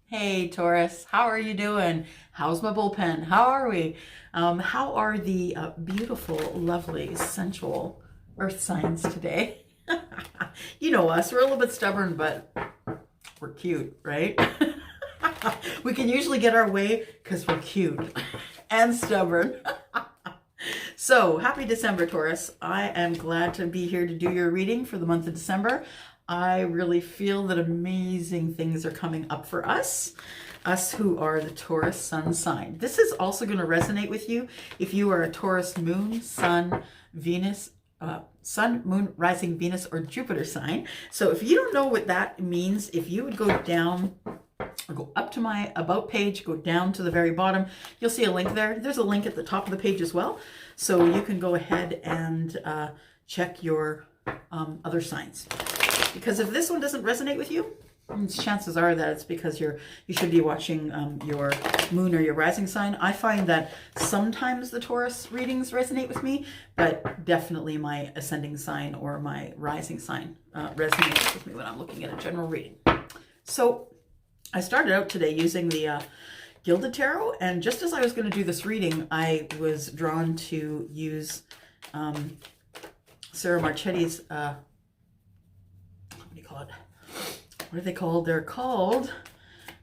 Hey Taurus, how are you doing? How's my bullpen? How are we? How are the beautiful, lovely, sensual earth signs today? You know us, we're a little bit stubborn, but we're cute, right? We can usually get our way because we're cute and stubborn. So, happy December, Taurus. I am glad to be here to do your reading for the month of December. I really feel that amazing things are coming up for us who are the Taurus sun sign. This is also going to resonate with you if you are a Taurus moon, sun, Venus, sun, moon, rising Venus, or Jupiter sign. So if you don't know what that means, if you would go down, or go up to my about page, go down to the very bottom, you'll see a link there. There's a link at the top of the page as well. So you can go ahead and check your other signs. Because if this one doesn't resonate with you, chances are that it's because you should be watching your moon or your rising sign. I find that sometimes the Taurus readings resonate with me, but definitely my ascending sign or my rising sign resonates with me when I'm looking at a general reading. So I started out today using the Gilded Tarot, and just as I was going to do this reading, I was drawn to use Sarah Marchetti's what are they called? They're called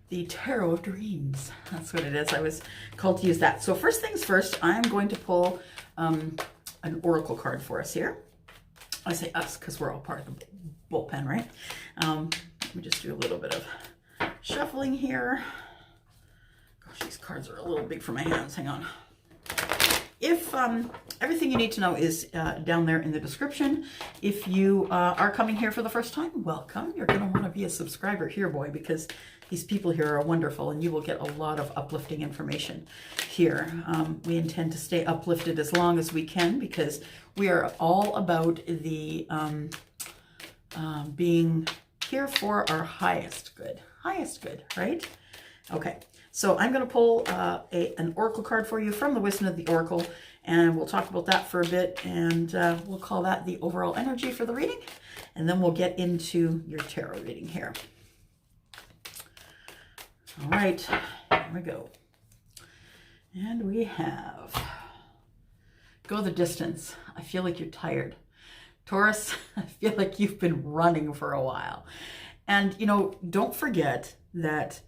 the Tarot of Dreams. That's what it is. I was called to use that. So first things first, I'm going to pull an oracle card for us here. I say us because we're all part of the bullpen, right? Let me just do a little bit of shuffling here. Gosh, these cards are a little big for my hands. Hang on. If everything you need to know is down there in the description. If you are coming here for the first time, welcome. You're going to want to be a subscriber here, boy, because these people here are wonderful and you will get a lot of uplifting information here. We intend to stay uplifted as long as we can because we are all about the being here for our highest good. Highest good, right? Okay. So I'm going to pull an oracle card for you from the Wisdom of the Oracle, and we'll talk about that for a bit, and we'll call that the overall energy for the reading, and then we'll get into your tarot reading here. All right, here we go. And we have Go the Distance. I feel like you're tired. Taurus, I feel like you've been running for a while. And, you know, don't forget that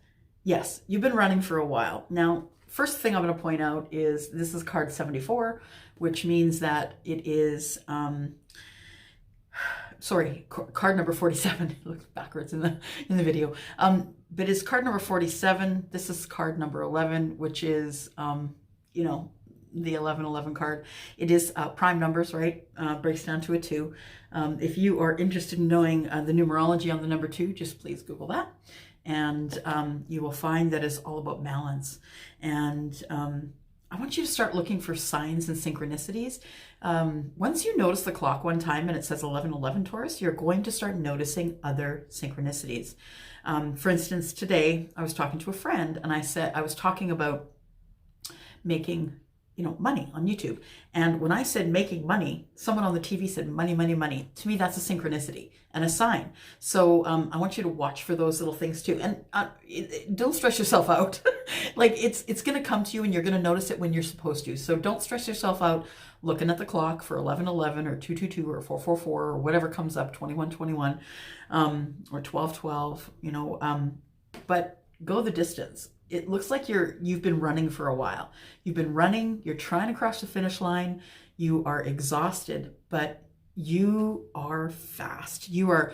yes, you've been running for a while. Now, first thing I'm going to point out is this is card 74, which means that it is, card number 47. It looks backwards in the video. But it's card number 47. This is card number 11, which is, you know, the 1111 card. It is prime numbers, right? Breaks down to a 2. If you are interested in knowing the numerology on the number 2, just please Google that. And you will find that it's all about balance. And I want you to start looking for signs and synchronicities. Once you notice the clock one time and it says 11:11 Taurus, you're going to start noticing other synchronicities. For instance, today I was talking to a friend and I was talking about making money on YouTube. And when I said making money, someone on the TV said money, money, money. To me, that's a synchronicity and a sign. So I want you to watch for those little things too. And don't stress yourself out. Like it's going to come to you and you're going to notice it when you're supposed to. So don't stress yourself out looking at the clock for 11:11 or 2:22 or 4:44 or whatever comes up, 21:21 or 12:12, but go the distance. It looks like you've been running for a while. You've been running, you're trying to cross the finish line, you are exhausted, but you are fast. You are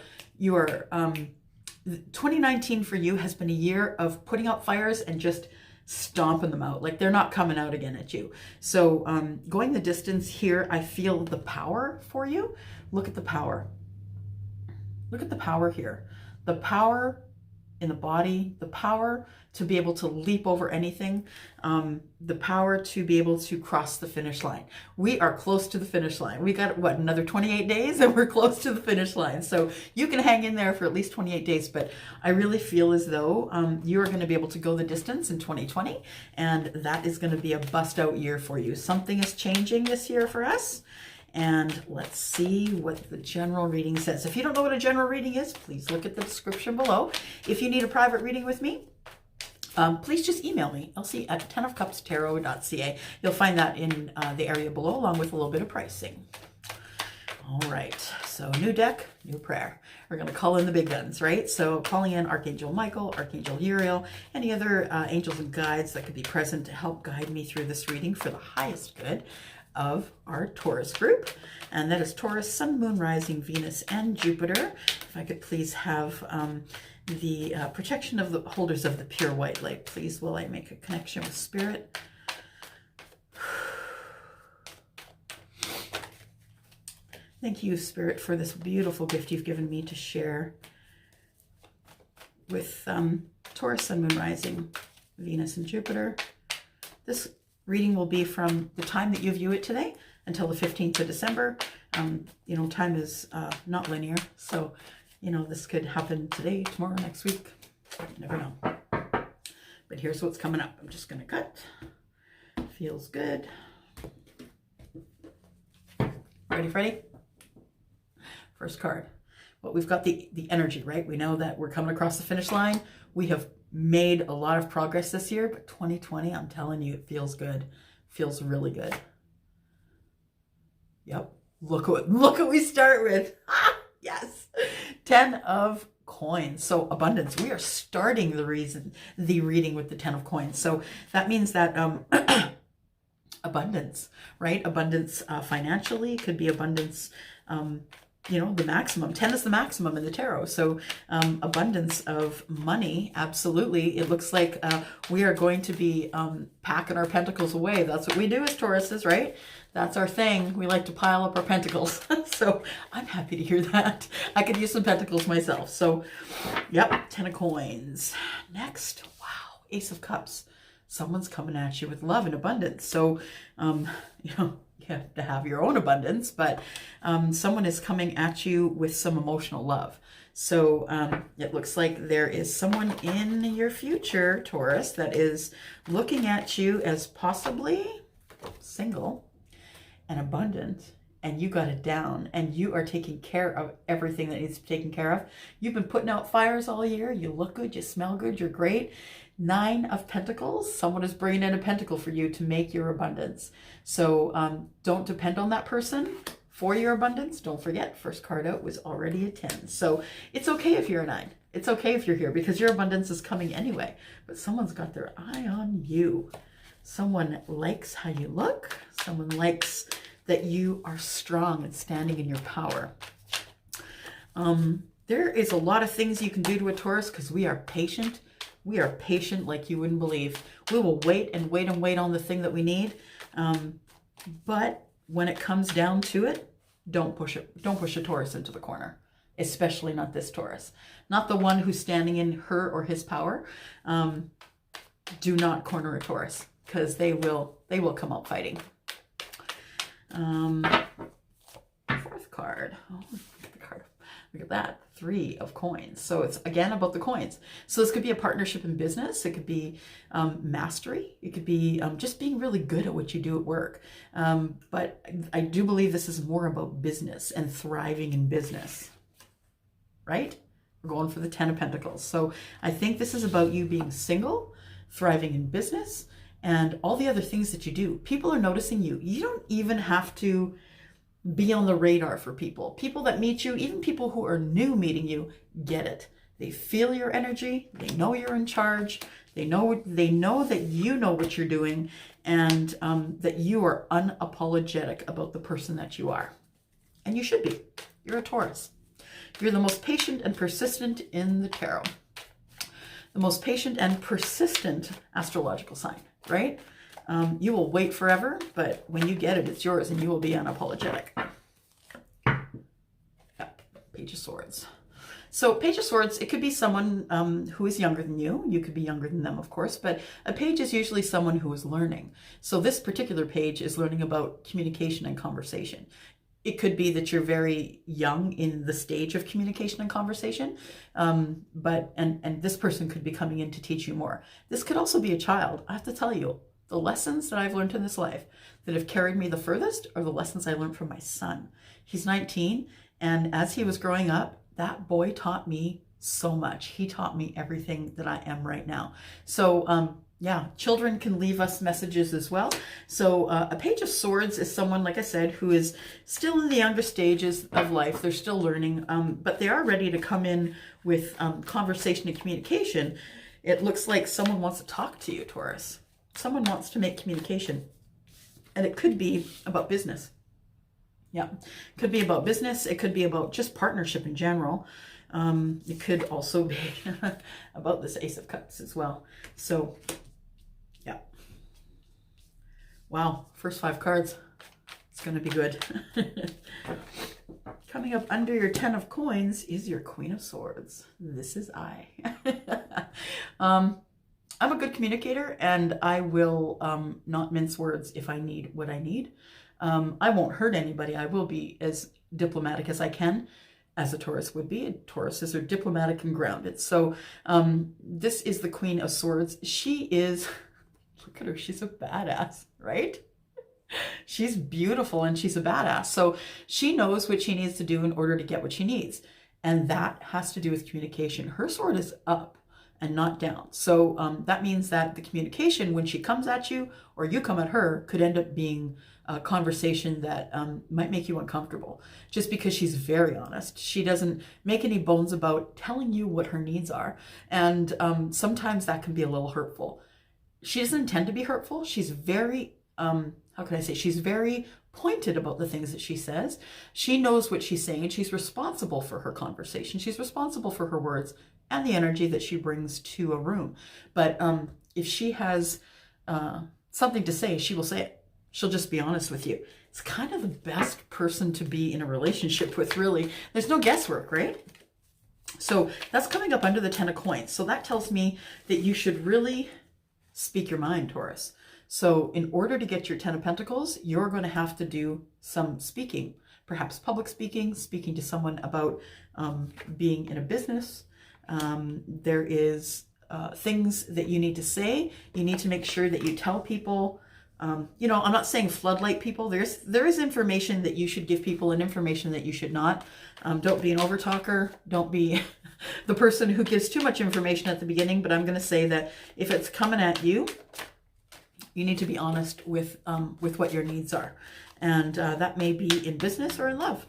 2019 for you has been a year of putting out fires and just stomping them out. Like they're not coming out again at you. So going the distance here, I feel the power for you. Look at the power. Look at the power here. The power in the body, the power to be able to leap over anything, the power to be able to cross the finish line. We are close to the finish line. We got, what, another 28 days and we're close to the finish line. So you can hang in there for at least 28 days, but I really feel as though you're going to be able to go the distance in 2020, and that is going to be a bust out year for you. Something is changing this year for us. And let's see what the general reading says. If you don't know what a general reading is, please look at the description below. If you need a private reading with me, please just email me, Elsie at tenofcupstarot.ca. You'll find that in the area below, along with a little bit of pricing. All right, so new deck, new prayer. We're going to call in the big guns, right? So calling in Archangel Michael, Archangel Uriel, any other angels and guides that could be present to help guide me through this reading for the highest good of our Taurus group. And that is Taurus, Sun, Moon, Rising, Venus, and Jupiter. If I could please have the protection of the holders of the pure white light, please, while I make a connection with Spirit. Thank you, Spirit, for this beautiful gift you've given me to share with Taurus, Sun, Moon, Rising, Venus, and Jupiter. This reading will be from the time that you view it today until the 15th of December. You know, time is not linear, so, you know, this could happen today, tomorrow, next week. You never know. But here's what's coming up. I'm just going to cut. Feels good. Ready, Freddie? First card. Well, we've got the energy, right? We know that we're coming across the finish line. We have made a lot of progress this year, but 2020, I'm telling you, it feels good. Feels really good. Yep. Look what we start with. Ah, yes. 10 of coins. So abundance. We are starting the reading with the 10 of coins. So that means that abundance, right? Abundance financially, could be abundance, you know, the maximum. 10 is the maximum in the tarot. So abundance of money, absolutely. It looks like we are going to be packing our pentacles away. That's what we do as Tauruses, right? That's our thing. We like to pile up our pentacles. So I'm happy to hear that. I could use some pentacles myself. So, yep, 10 of coins. Next, wow, Ace of Cups. Someone's coming at you with love and abundance. So, you know, you have to have your own abundance, but someone is coming at you with some emotional love. So it looks like there is someone in your future, Taurus, that is looking at you as possibly single and abundant, and you got it down, and you are taking care of everything that needs to be taken care of. You've been putting out fires all year. You look good. You smell good. You're great. 9 of Pentacles. Someone is bringing in a pentacle for you to make your abundance. So don't depend on that person for your abundance. Don't forget, first card out was already a 10. So it's okay if you're a 9. It's okay if you're here, because your abundance is coming anyway. But someone's got their eye on you. Someone likes how you look. Someone likes that you are strong and standing in your power. There is a lot of things you can do to a Taurus, because we are patient. We are patient like you wouldn't believe. We will wait and wait and wait on the thing that we need. But when it comes down to it, don't push it. Don't push a Taurus into the corner, especially not this Taurus. Not the one who's standing in her or his power. Do not corner a Taurus, because they will come out fighting. Fourth card. Oh, the card. Look at that. 3 of coins. So it's again about the coins. So this could be a partnership in business. It could be mastery. It could be just being really good at what you do at work. But I do believe this is more about business and thriving in business, right? We're going for the 10 of Pentacles. So I think this is about you being single, thriving in business, and all the other things that you do. People are noticing you. You don't even have to be on the radar for people. People that meet you, even people who are new meeting you, get it. They feel your energy. They know you're in charge. They know that you know what you're doing, and that you are unapologetic about the person that you are. And you should be. You're a Taurus. You're the most patient and persistent in the tarot. The most patient and persistent astrological sign, right? You will wait forever, but when you get it, it's yours, and you will be unapologetic. Yep. Page of Swords. So Page of Swords, it could be someone who is younger than you. You could be younger than them, of course, but a page is usually someone who is learning. So this particular page is learning about communication and conversation. It could be that you're very young in the stage of communication and conversation, but this person could be coming in to teach you more. This could also be a child. I have to tell you, the lessons that I've learned in this life that have carried me the furthest are the lessons I learned from my son. He's 19, and as he was growing up, that boy taught me so much. He taught me everything that I am right now. So yeah, children can leave us messages as well. So a Page of Swords is someone, like I said, who is still in the younger stages of life. They're still learning, but they are ready to come in with conversation and communication. It looks like someone wants to talk to you, Taurus. Someone wants to make communication. And it could be about business. Yeah, it could be about business. It could be about just partnership in general. It could also be about this Ace of Cups as well. So, yeah. Wow, first 5 cards. It's going to be good. Coming up under your 10 of Coins is your Queen of Swords. This is I. I'm a good communicator, and I will not mince words if I need what I need. I won't hurt anybody. I will be as diplomatic as I can, as a Taurus would be. Tauruses are diplomatic and grounded. So this is the Queen of Swords. She is, look at her, she's a badass, right? She's beautiful and she's a badass. So she knows what she needs to do in order to get what she needs. And that has to do with communication. Her sword is up and not down. So that means that the communication, when she comes at you or you come at her, could end up being a conversation that might make you uncomfortable, just because she's very honest. She doesn't make any bones about telling you what her needs are. And sometimes that can be a little hurtful. She doesn't intend to be hurtful. She's very, how can I say, she's very pointed about the things that she says. She knows what she's saying. She's responsible for her conversation. She's responsible for her words and the energy that she brings to a room. But if she has something to say, she will say it. She'll just be honest with you. It's kind of the best person to be in a relationship with, really. There's no guesswork, right? So that's coming up under the 10 of Coins. So that tells me that you should really speak your mind, Taurus. So in order to get your 10 of Pentacles, you're going to have to do some speaking, perhaps public speaking, speaking to someone about being in a business. There is things that you need to say. You need to make sure that you tell people. You know, I'm not saying floodlight people. There is information that you should give people and information that you should not. Don't be an overtalker. Don't be the person who gives too much information at the beginning. But I'm going to say that if it's coming at you, you need to be honest with what your needs are. And that may be in business or in love.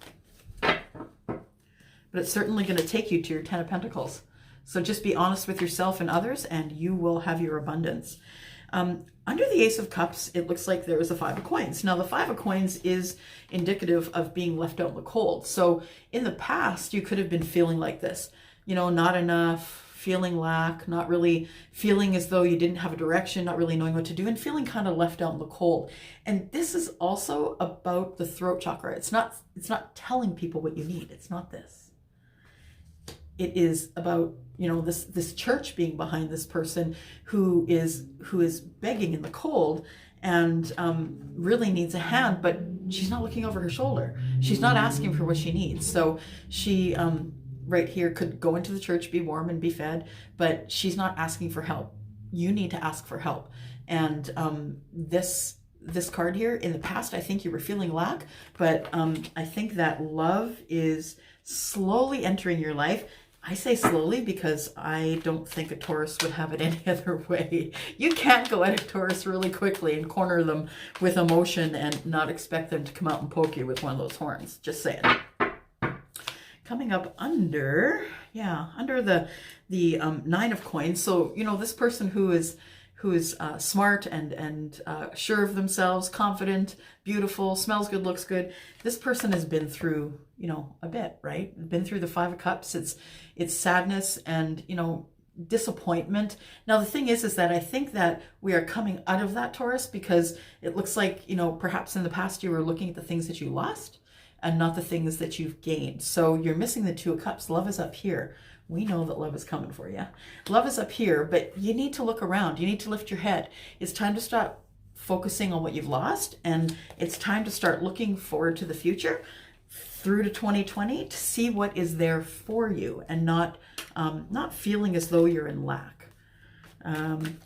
But it's certainly going to take you to your 10 of Pentacles. So just be honest with yourself and others, and you will have your abundance. Under the Ace of Cups, it looks like there is a 5 of Coins. Now, the 5 of Coins is indicative of being left out in the cold. So in the past, you could have been feeling like this, you know, not enough, feeling lack, not really feeling as though you didn't have a direction, not really knowing what to do, and feeling kind of left out in the cold. And this is also about the throat chakra. It's not telling people what you need. It's not this. It is about, you know, this church being behind this person who is begging in the cold and really needs a hand, but she's not looking over her shoulder. She's not asking for what she needs. So she right here could go into the church, be warm and be fed, but she's not asking for help. You need to ask for help. And this card here, in the past, I think you were feeling lack, but I think that love is slowly entering your life. I say slowly because I don't think a Taurus would have it any other way. You can't go at a Taurus really quickly and corner them with emotion and not expect them to come out and poke you with one of those horns. Just saying. Coming up under, under the 9 of Coins. So, you know, this person who is smart and sure of themselves, confident, beautiful, smells good, looks good. This person has been through, you know, a bit, right? Been through the 5 of Cups. It's sadness and, you know, disappointment. Now, the thing is that I think that we are coming out of that, Taurus, because it looks like, you know, perhaps in the past you were looking at the things that you lost and not the things that you've gained. So you're missing the 2 of Cups. Love is up here. We know that love is coming for you. Love is up here, but you need to look around. You need to lift your head. It's time to stop focusing on what you've lost, and it's time to start looking forward to the future through to 2020 to see what is there for you and not feeling as though you're in lack.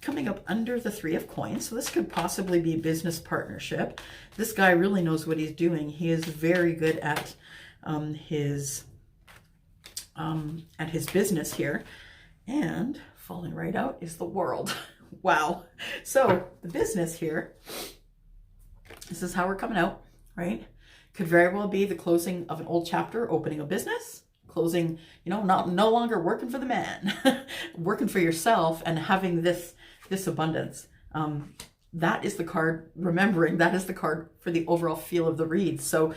Coming up under the 3 of Coins. So this could possibly be a business partnership. This guy really knows what he's doing. He is very good at his at his business here. And falling right out is the world. Wow. So the business here, this is how we're coming out, right? Could very well be the closing of an old chapter, opening a business, closing, you know, no longer working for the man, working for yourself and having this abundance. That is the card, remembering that is the card for the overall feel of the read. So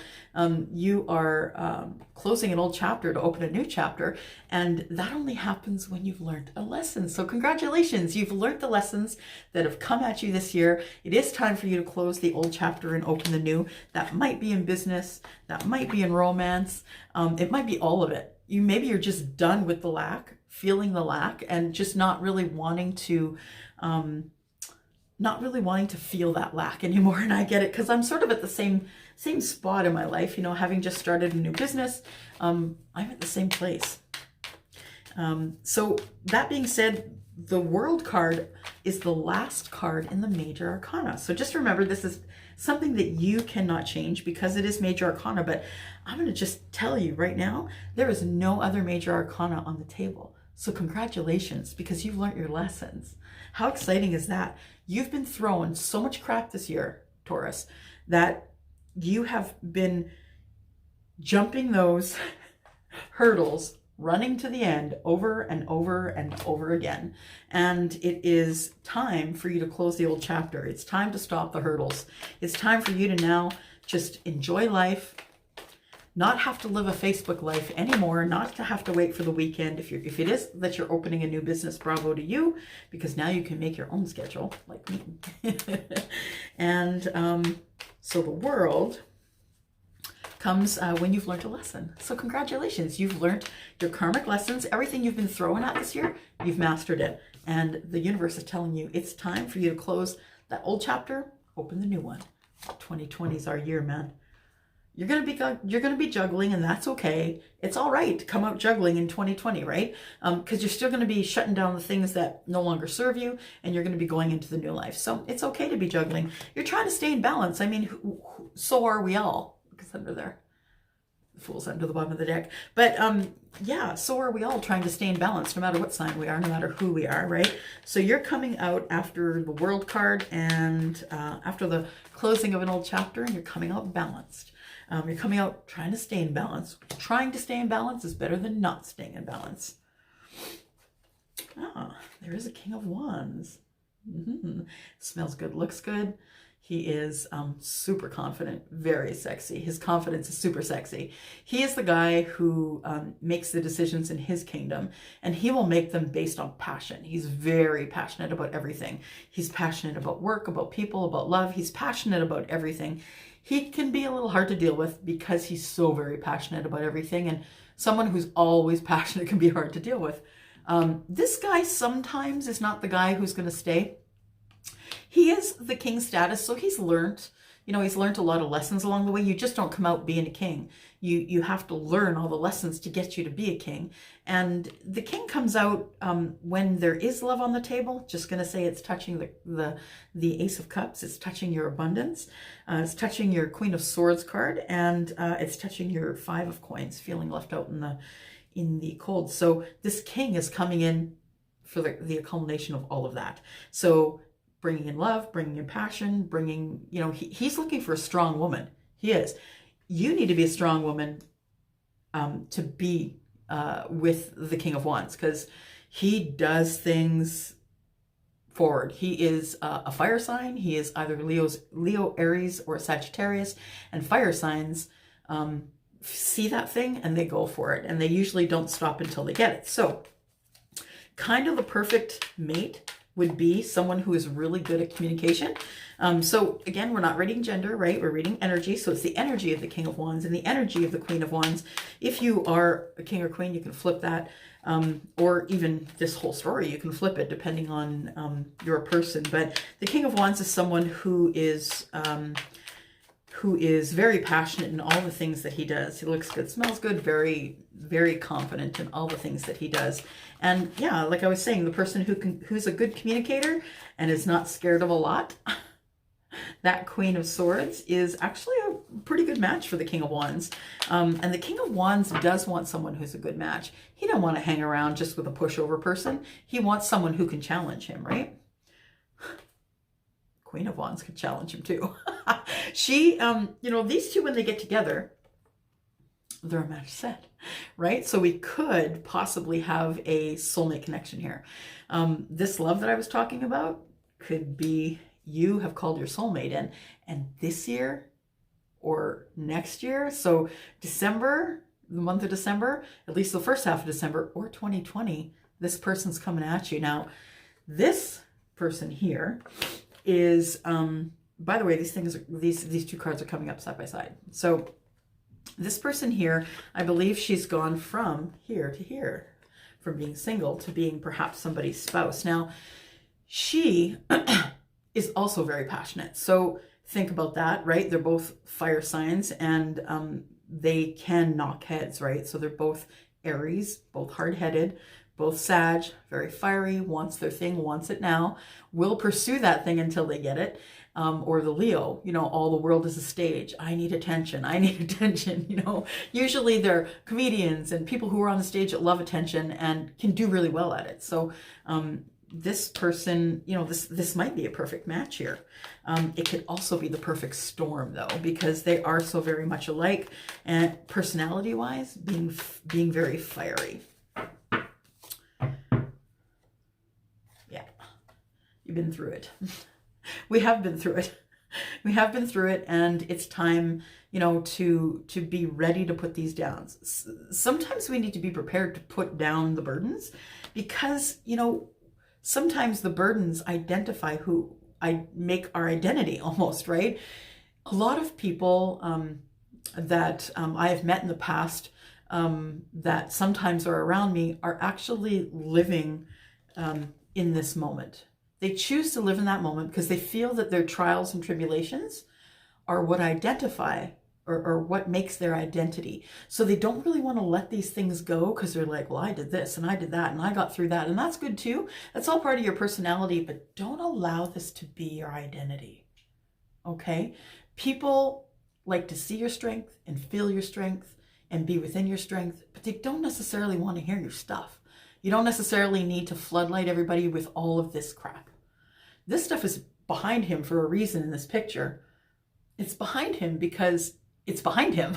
you are closing an old chapter to open a new chapter, and that only happens when you've learned a lesson. So congratulations, you've learned the lessons that have come at you this year. It is time for you to close the old chapter and open the new. That might be in business, that might be in romance, it might be all of it. Maybe you're just done with the lack, feeling the lack, and just not really wanting to feel that lack anymore. And I get it, because I'm sort of at the same spot in my life, you know, having just started a new business. I'm at the same place. So that being said, the World card is the last card in the Major Arcana. So just remember, this is something that you cannot change because it is Major Arcana, but I'm going to just tell you right now, there is no other Major Arcana on the table. So congratulations, because you've learned your lessons. How exciting is that? You've been thrown so much crap this year, Taurus, that you have been jumping those hurdles, running to the end over and over and over again. And it is time for you to close the old chapter. It's time to stop the hurdles. It's time for you to now just enjoy life, not have to live a Facebook life anymore, not to have to wait for the weekend. If it is that you're opening a new business, bravo to you, because now you can make your own schedule, like me. And so the World comes when you've learned a lesson. So congratulations, you've learned your karmic lessons. Everything you've been thrown at this year, you've mastered it. And the universe is telling you it's time for you to close that old chapter, open the new one. 2020 is our year, man. You're gonna be juggling, and that's okay. It's all right to come out juggling in 2020, right? Because you're still gonna be shutting down the things that no longer serve you, and you're gonna be going into the new life. So it's okay to be juggling. You're trying to stay in balance. I mean, so are we all. Because under there, the Fool's under the bottom of the deck. But yeah, so are we all, trying to stay in balance, no matter what sign we are, no matter who we are, right? So you're coming out after the World card and after the closing of an old chapter, and you're coming out balanced. You're coming out trying to stay in balance. Trying to stay in balance is better than not staying in balance. Ah, there is a King of Wands. Smells good, looks good. He is super confident, very sexy. His confidence is super sexy. He is the guy who makes the decisions in his kingdom, and he will make them based on passion. He's very passionate about everything. He's passionate about work, about people, about love. He's passionate about everything. He can be a little hard to deal with because he's so very passionate about everything, and someone who's always passionate can be hard to deal with. This guy sometimes is not the guy who's going to stay. He is the king status, so he's learned, he's learned a lot of lessons along the way. You just don't come out being a king. You have to learn all the lessons to get you to be a king. And the king comes out when there is love on the table. Just going to say it's touching the Ace of Cups. It's touching your abundance. It's touching your Queen of Swords card, and it's touching your Five of Coins, feeling left out in the cold. So this king is coming in for the culmination of all of that. So bringing in love, bringing in passion, he's looking for a strong woman. He is. You need to be a strong woman to be with the King of Wands, because he does things forward. He is a fire sign. He is either Leo, Aries, or Sagittarius, and fire signs see that thing and they go for it, and they usually don't stop until they get it. So kind of the perfect mate would be someone who is really good at communication. So again, we're not reading gender, right? We're reading energy. So it's the energy of the King of Wands and the energy of the Queen of Wands. If you are a king or queen, you can flip that. Or even this whole story, you can flip it depending on your person. But the King of Wands is someone who is very passionate in all the things that he does. He looks good, smells good, very, very confident in all the things that he does. And yeah, like I was saying, the person who's a good communicator and is not scared of a lot, that Queen of Swords is actually pretty good match for the King of Wands. And the King of Wands does want someone who's a good match. He don't want to hang around just with a pushover person. He wants someone who can challenge him, right? Queen of Wands could challenge him too. She, you know, these two, when they get together, they're a match set, right? So we could possibly have a soulmate connection here. This love that I was talking about could be you have called your soulmate in, and this year or next year, so December, the month of December, at least the first half of December, or 2020, this person's coming at you. Now, this person here is, by the way, these two cards are coming up side by side. So this person here, I believe she's gone from here to here, from being single to being perhaps somebody's spouse. Now, she is also very passionate. So think about that, right? They're both fire signs, and they can knock heads, right? So they're both Aries, both hard-headed, both Sag, very fiery, wants their thing, wants it now, will pursue that thing until they get it. Or the Leo, you know, all the world is a stage. I need attention. I need attention. You know, usually they're comedians and people who are on the stage that love attention and can do really well at it. So this person, you know, this might be a perfect match here. It could also be the perfect storm, though, because they are so very much alike, and personality-wise, being very fiery. Yeah, you've been through it. We have been through it. We have been through it, and it's time, you know, to be ready to put these down. Sometimes we need to be prepared to put down the burdens, because, you know, sometimes the burdens identify who I make our identity almost, right? A lot of people that I have met in the past that sometimes are around me are actually living in this moment. They choose to live in that moment because they feel that their trials and tribulations are what identify or what makes their identity. So they don't really want to let these things go because they're like, well, I did this and I did that and I got through that. And that's good too. That's all part of your personality, but don't allow this to be your identity. Okay? People like to see your strength and feel your strength and be within your strength, but they don't necessarily want to hear your stuff. You don't necessarily need to floodlight everybody with all of this crap. This stuff is behind him for a reason in this picture. It's behind him because it's behind him,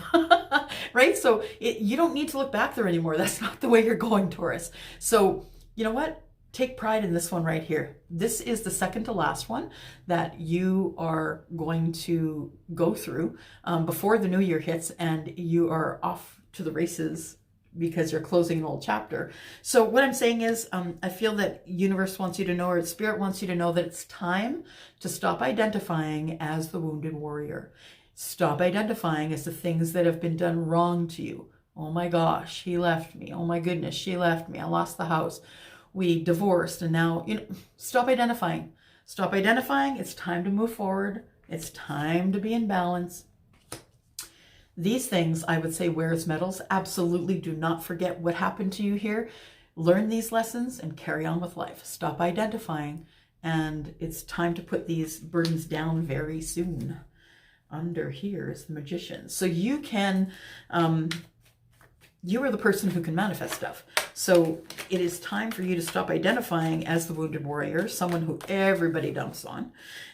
right? So you don't need to look back there anymore. That's not the way you're going, Taurus. So you know what? Take pride in this one right here. This is the second to last one that you are going to go through before the new year hits, and you are off to the races because you're closing an old chapter. So what I'm saying is, I feel that universe wants you to know, or spirit wants you to know, that it's time to stop identifying as the wounded warrior. Stop identifying as the things that have been done wrong to you. Oh my gosh, he left me. Oh my goodness, she left me. I lost the house. We divorced, and now, you know, stop identifying. Stop identifying. It's time to move forward. It's time to be in balance. These things, I would say, wear as medals. Absolutely do not forget what happened to you here. Learn these lessons and carry on with life. Stop identifying, and it's time to put these burdens down very soon. Under here is the Magician. So you can, you are the person who can manifest stuff. So it is time for you to stop identifying as the wounded warrior, someone who everybody dumps on,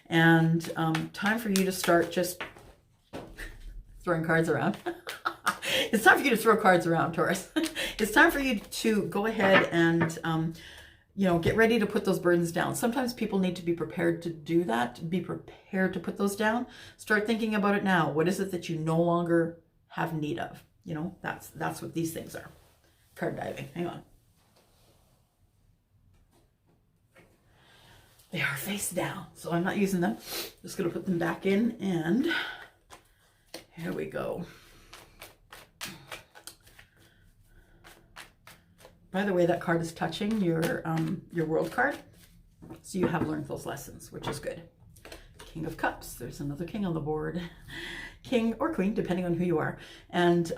and time for you to start just throwing cards around. It's time for you to throw cards around, Taurus. It's time for you to go ahead and, you know, get ready to put those burdens down. Sometimes people need to be prepared to do that, be prepared to put those down. Start thinking about it now. What is it that you no longer have need of? You know, that's what these things are. Card diving. Hang on. They are face down, so I'm not using them. Just going to put them back in, and here we go. By the way, that card is touching your world card, so you have learned those lessons, which is good. King of Cups. There's another king on the board. King or queen, depending on who you are. And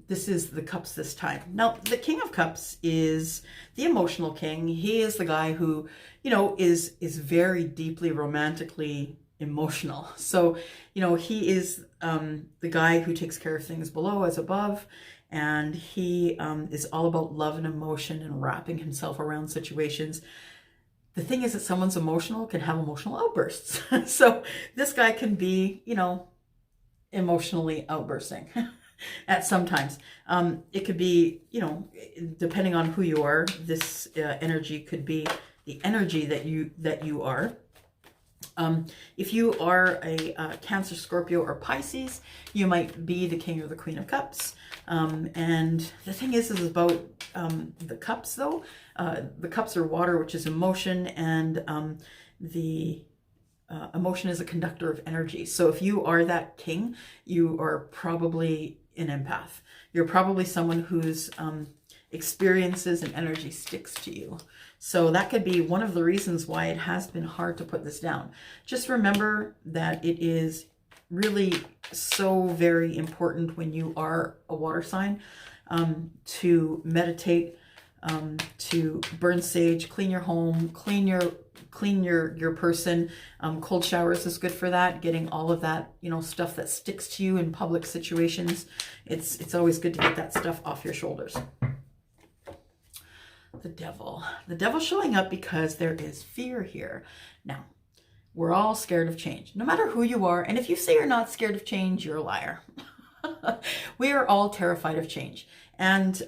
this is the cups this time. Now, the King of Cups is the emotional king. He is the guy who, you know, is very deeply romantically emotional. So, you know, he is the guy who takes care of things below as above, and he is all about love and emotion and wrapping himself around situations. The thing is that someone's emotional can have emotional outbursts. So this guy can be, you know, emotionally outbursting at sometimes. It could be, you know, depending on who you are, this energy could be the energy that you are. If you are a Cancer, Scorpio, or Pisces, you might be the King or the Queen of Cups. And the thing is about the cups, though. The cups are water, which is emotion, and the emotion is a conductor of energy. So if you are that king, you are probably an empath. You're probably someone whose experiences and energy sticks to you. So that could be one of the reasons why it has been hard to put this down. Just remember that it is really so very important when you are a water sign to meditate, to burn sage, clean your home, clean your person. Cold showers is good for that. Getting all of that, you know, stuff that sticks to you in public situations. It's always good to get that stuff off your shoulders. The devil. The devil showing up because there is fear here. Now, we're all scared of change, no matter who you are. And if you say you're not scared of change, you're a liar. We are all terrified of change. And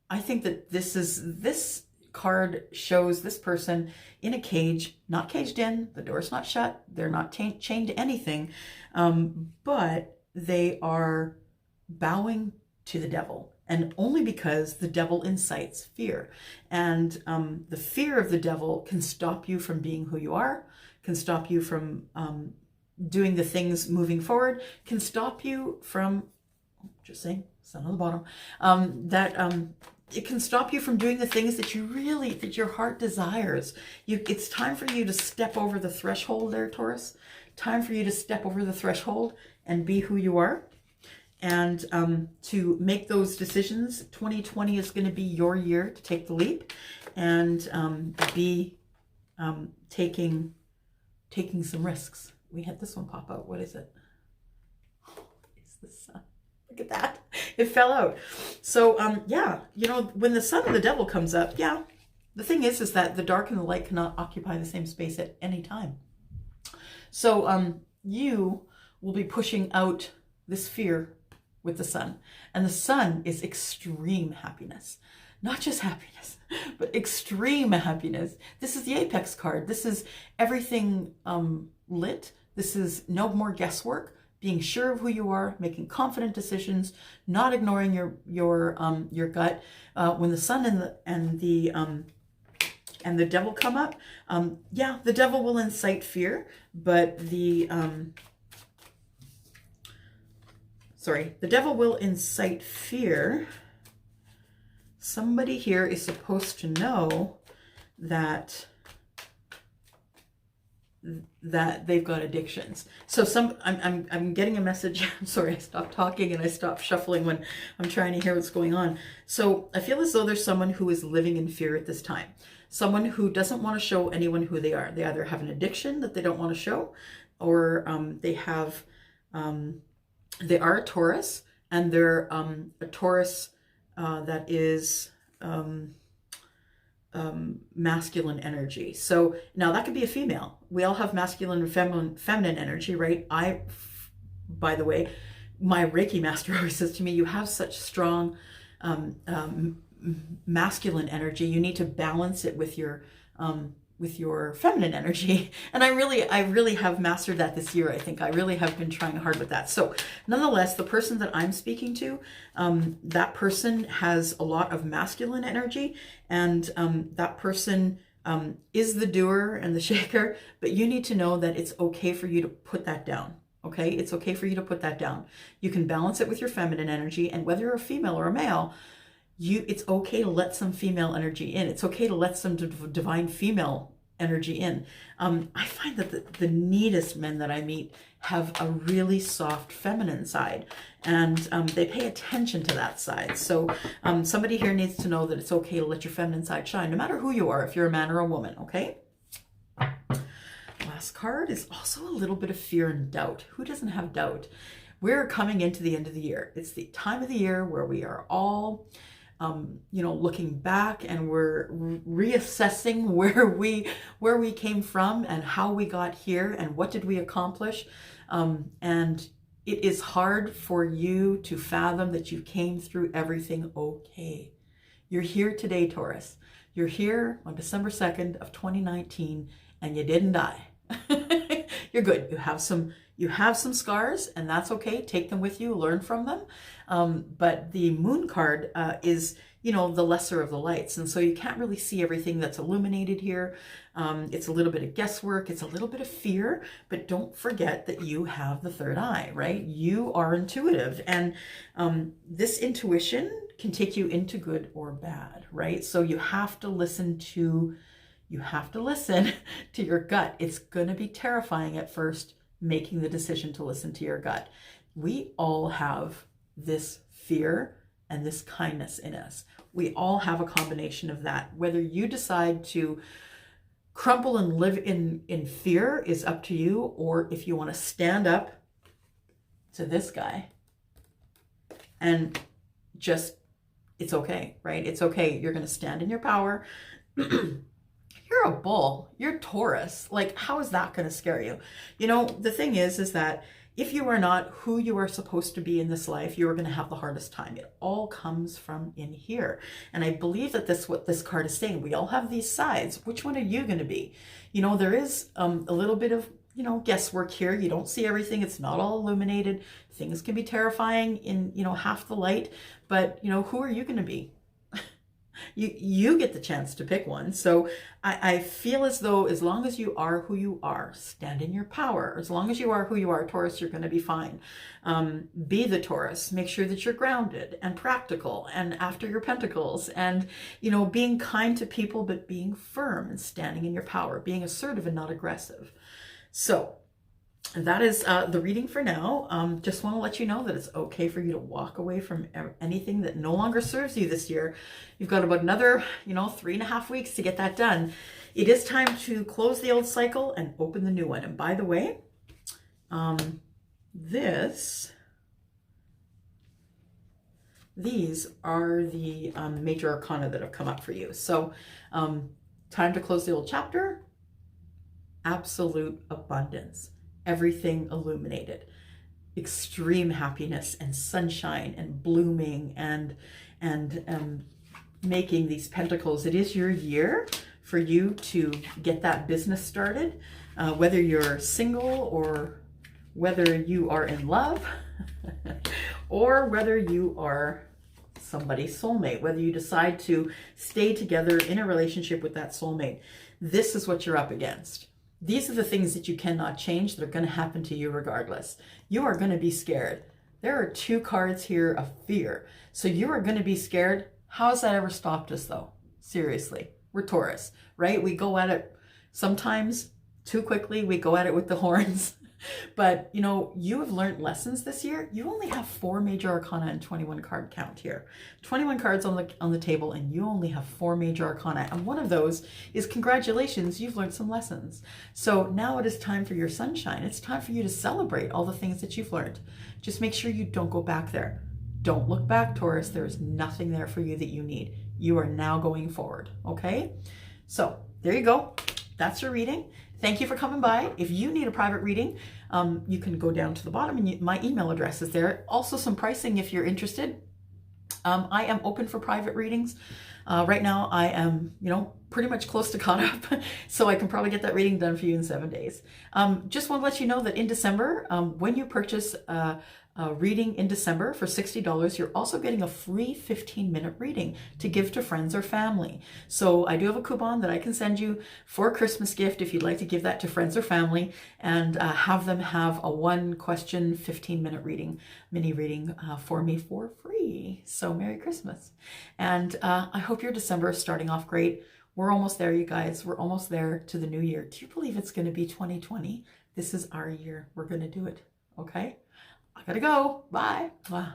I think that this card shows this person in a cage, not caged in, the door's not shut, they're not chained to anything, but they are bowing to the devil. And only because the devil incites fear. And the fear of the devil can stop you from being who you are, can stop you from doing the things moving forward, can stop you from, just saying, sun on the bottom, it can stop you from doing the things that that your heart desires. It's time for you to step over the threshold there, Taurus. Time for you to step over the threshold and be who you are. And to make those decisions. 2020 is going to be your year to take the leap and be taking some risks. We had this one pop out. What is it? Oh, it's the sun. Look at that. It fell out. So yeah, you know, when the sun and the devil comes up, yeah, the thing is that the dark and the light cannot occupy the same space at any time. So you will be pushing out this fear with the sun. And the sun is extreme happiness. Not just happiness, but extreme happiness. This is the apex card. This is everything lit. This is no more guesswork, being sure of who you are, making confident decisions, not ignoring your gut. When the sun and the devil come up, yeah, the devil will incite fear, but the devil will incite fear. Somebody here is supposed to know that they've got addictions. So I'm getting a message. I'm sorry, I stopped talking and I stopped shuffling when I'm trying to hear what's going on. So I feel as though there's someone who is living in fear at this time. Someone who doesn't want to show anyone who they are. They either have an addiction that they don't want to show, or they are a Taurus, and they're a Taurus that is masculine energy. So now that could be a female. We all have masculine and feminine energy, right? By the way, my Reiki master always says to me, you have such strong masculine energy. You need to balance it with your feminine energy. And I really have mastered that this year. I think I really have been trying hard with that. So nonetheless, the person that I'm speaking to, that person has a lot of masculine energy, and that person is the doer and the shaker, but you need to know that it's okay for you to put that down. Okay. It's okay for you to put that down. You can balance it with your feminine energy, and whether you're a female or a male, it's okay to let some female energy in. It's okay to let some divine female energy in. I find that the neatest men that I meet have a really soft feminine side, and they pay attention to that side. So somebody here needs to know that it's okay to let your feminine side shine, no matter who you are, if you're a man or a woman, okay? Last next card is also a little bit of fear and doubt. Who doesn't have doubt? We're coming into the end of the year. It's the time of the year where we are all, looking back, and we're reassessing where we came from and how we got here and what did we accomplish. And it is hard for you to fathom that you came through everything okay. You're here today, Taurus. You're here on December 2nd of 2019, and you didn't die. You're good. You have some scars, and that's okay. Take them with you, learn from them. But the moon card is, the lesser of the lights. And so you can't really see everything that's illuminated here. It's a little bit of guesswork. It's a little bit of fear, but don't forget that you have the third eye, right? You are intuitive, and this intuition can take you into good or bad, right? So you have to listen to your gut. It's going to be terrifying at first, making the decision to listen to your gut. We all have this fear and this kindness in us. We all have a combination of that. Whether you decide to crumple and live in fear is up to you, or if you want to stand up to this guy and just, it's okay, right? It's okay. You're going to stand in your power. You're a bull. You're Taurus. Like, how is that going to scare you? The thing is that if you are not who you are supposed to be in this life, you are going to have the hardest time. It all comes from in here. And I believe that what this card is saying. We all have these sides. Which one are you going to be? There is a little bit of, guesswork here. You don't see everything. It's not all illuminated. Things can be terrifying in, half the light. But, who are you going to be? You get the chance to pick one. So I feel as though as long as you are who you are, stand in your power. As long as you are who you are, Taurus, you're going to be fine. Be the Taurus. Make sure that you're grounded and practical and after your pentacles, and, being kind to people, but being firm and standing in your power, being assertive and not aggressive. So that is the reading for now. Just want to let you know that it's okay for you to walk away from anything that no longer serves you this year. You've got about another, 3.5 weeks to get that done. It is time to close the old cycle and open the new one. And by the way, these are the major arcana that have come up for you. So time to close the old chapter. Absolute abundance. Everything illuminated, extreme happiness and sunshine and blooming and making these pentacles. It is your year for you to get that business started, whether you're single or whether you are in love or whether you are somebody's soulmate, whether you decide to stay together in a relationship with that soulmate. This is what you're up against. These are the things that you cannot change that are going to happen to you regardless. You are going to be scared. There are 2 cards here of fear. So you are going to be scared. How has that ever stopped us though? Seriously, we're Taurus, right? We go at it sometimes too quickly. We go at it with the horns. But, you have learned lessons this year. You only have 4 major arcana and 21 card count here. 21 cards on the table, and you only have 4 major arcana. And one of those is congratulations, you've learned some lessons. So now it is time for your sunshine. It's time for you to celebrate all the things that you've learned. Just make sure you don't go back there. Don't look back, Taurus. There is nothing there for you that you need. You are now going forward, okay? So there you go. That's your reading. Thank you for coming by. If you need a private reading, you can go down to the bottom and my email address is there. Also some pricing if you're interested. I am open for private readings. Right now I am, pretty much close to caught up. So I can probably get that reading done for you in 7 days. Just want to let you know that in December, when you purchase a reading in December for $60, you're also getting a free 15-minute reading to give to friends or family. So I do have a coupon that I can send you for a Christmas gift if you'd like to give that to friends or family, and have them have a 1-question 15-minute reading, mini reading for me for free. So Merry Christmas. And I hope your December is starting off great. We're almost there, you guys. We're almost there to the new year. Do you believe it's going to be 2020? This is our year. We're going to do it. Okay? I gotta go. Bye. Bye.